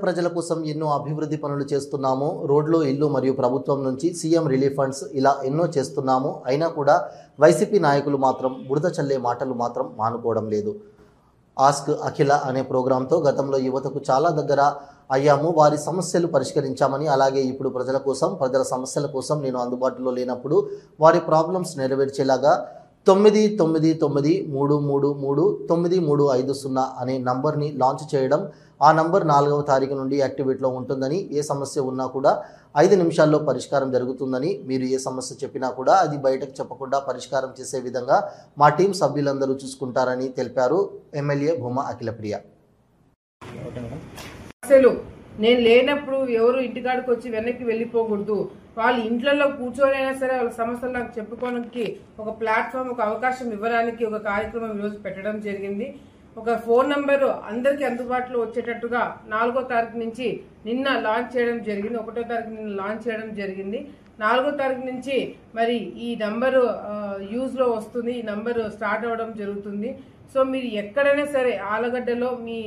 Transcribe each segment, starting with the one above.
ప్రజల కోసం ఎన్నో అభివృద్ధి పనులు చేస్తున్నాము. రోడ్లు, ఇల్లు మరియు ప్రభుత్వం నుంచి సీఎం రిలీఫ్ ఫండ్స్ ఇలా ఎన్నో చేస్తున్నాము. అయినా కూడా వైసీపీ నాయకులు మాత్రం బురద చల్లే మాటలు మాత్రం మానుకోవడం లేదు. ఆస్క్ అఖిల అనే ప్రోగ్రాంతో గతంలో యువతకు చాలా దగ్గర అయ్యాము. వారి సమస్యలు పరిష్కరించామని, అలాగే ఇప్పుడు ప్రజల సమస్యల కోసం నేను అందుబాటులో లేనప్పుడు వారి ప్రాబ్లమ్స్ నెరవేర్చేలాగా 9993333950 అనే నంబర్ని లాంచ్ చేయడం. ఆ నంబర్ 4వ తారీఖు నుండి యాక్టివేట్లో ఉంటుందని, ఏ సమస్య ఉన్నా కూడా 5 నిమిషాల్లో పరిష్కారం జరుగుతుందని, మీరు ఏ సమస్య చెప్పినా కూడా అది బయటకు చెప్పకుండా పరిష్కారం చేసే విధంగా మా టీం సభ్యులందరూ చూసుకుంటారని తెలిపారు ఎమ్మెల్యే భూమా అఖిలప్రియ. నేను లేనప్పుడు ఎవరు ఇంటికాడికి వచ్చి వెనక్కి వెళ్ళిపోకూడదు. వాళ్ళు ఇంట్లో కూర్చొని అయినా సరే వాళ్ళ సమస్యలు నాకు చెప్పుకోవడానికి ఒక ప్లాట్ఫామ్, ఒక అవకాశం ఇవ్వడానికి ఒక కార్యక్రమం ఈరోజు పెట్టడం జరిగింది. ఒక ఫోన్ నంబరు అందరికీ అందుబాటులో వచ్చేటట్టుగా 4వ తారీఖు నుంచి నిన్న లాంచ్ చేయడం జరిగింది. 1వ తారీఖు నిన్న లాంచ్ చేయడం జరిగింది. 4వ తారీఖు నుంచి మరి ఈ నంబరు యూజ్లో వస్తుంది. ఈ నంబరు స్టార్ట్ అవ్వడం జరుగుతుంది. సో మీరు ఎక్కడైనా సరే ఆలగడ్డలో మీ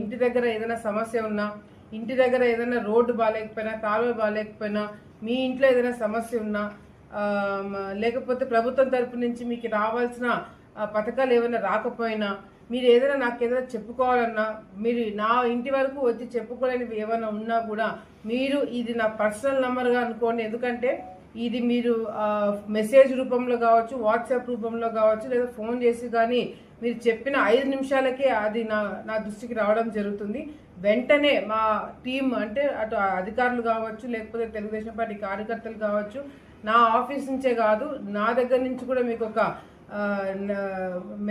ఇంటి దగ్గర ఏదైనా సమస్య ఉన్నా, ఇంటి దగ్గర ఏదైనా రోడ్డు బాగాలేకపోయినా, కాలువ బాగాలేకపోయినా, మీ ఇంట్లో ఏదైనా సమస్య ఉన్నా, లేకపోతే ప్రభుత్వం తరపు నుంచి మీకు రావాల్సిన పథకాలు ఏమైనా రాకపోయినా, మీరు ఏదైనా నాకు ఏదైనా చెప్పుకోవాలన్నా, మీరు నా ఇంటి వరకు వచ్చి చెప్పుకోలేనివి ఏమైనా ఉన్నా కూడా మీరు ఇది నా పర్సనల్ నెంబర్గా అనుకోండి. ఎందుకంటే ఇది మీరు మెసేజ్ రూపంలో కావచ్చు, వాట్సాప్ రూపంలో కావచ్చు, లేదా ఫోన్ చేసి కానీ మీరు చెప్పిన 5 నిమిషాలకే అది నా దృష్టికి రావడం జరుగుతుంది. వెంటనే మా టీం, అంటే అటు అధికారులు కావచ్చు, లేకపోతే తెలుగుదేశం పార్టీ కార్యకర్తలు కావచ్చు, నా ఆఫీస్ నుంచే కాదు, నా దగ్గర నుంచి కూడా మీకు ఒక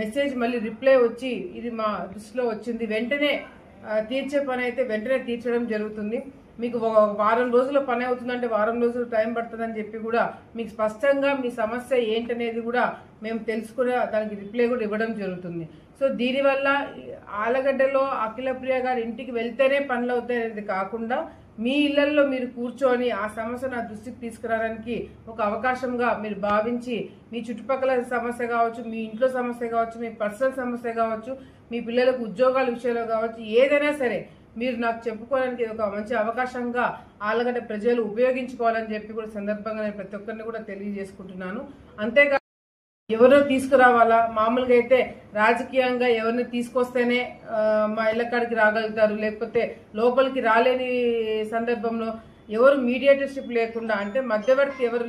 మెసేజ్ మళ్ళీ రిప్లై వచ్చి ఇది మా దృష్టిలో వచ్చింది, వెంటనే తీర్చే పని అయితే వెంటనే తీర్చడం జరుగుతుంది. మీకు వారం రోజుల పని అవుతుందంటే వారం రోజులు టైం పడుతుందని చెప్పి కూడా మీకు స్పష్టంగా మీ సమస్య ఏంటనేది కూడా మేము తెలుసుకునే దానికి రిప్లై కూడా ఇవ్వడం జరుగుతుంది. సో దీనివల్ల ఆలగడ్డలో అఖిలప్రియ గారి ఇంటికి వెళ్తేనే పనులు అవుతాయి అనేది కాకుండా మీ ఇళ్లలో మీరు కూర్చొని ఆ సమస్య నా దృష్టికి తీసుకురావడానికి ఒక అవకాశంగా మీరు భావించి, మీ చుట్టుపక్కల సమస్య కావచ్చు, మీ ఇంట్లో సమస్య కావచ్చు, మీ పర్సనల్ సమస్య కావచ్చు, మీ పిల్లలకు ఉద్యోగాల విషయంలో కావచ్చు, ఏదైనా సరే మీరు నాకు చెప్పుకోవడానికి ఒక మంచి అవకాశంగా ఆలగడ్డ ప్రజలు ఉపయోగించుకోవాలని చెప్పి కూడా సందర్భంగా నేను ప్రతి ఒక్కరిని కూడా తెలియజేసుకుంటున్నాను. అంతేకాదు ఎవరో తీసుకురావాలా, మామూలుగా అయితే రాజకీయంగా ఎవరిని తీసుకొస్తేనే మా ఇళ్ళకాడికి రాగలుగుతారు, లేకపోతే లోపలికి రాలేని సందర్భంలో ఎవరు మీడియేటర్షిప్ లేకుండా, అంటే మధ్యవర్తి ఎవరు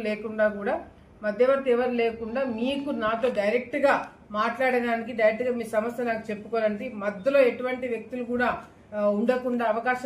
లేకుండా మీకు నాతో డైరెక్ట్గా మాట్లాడడానికి, డైరెక్ట్గా మీ సమస్య నాకు చెప్పుకోవడానికి మధ్యలో ఎటువంటి వ్యక్తులు కూడా ఉండకుండా అవకాశం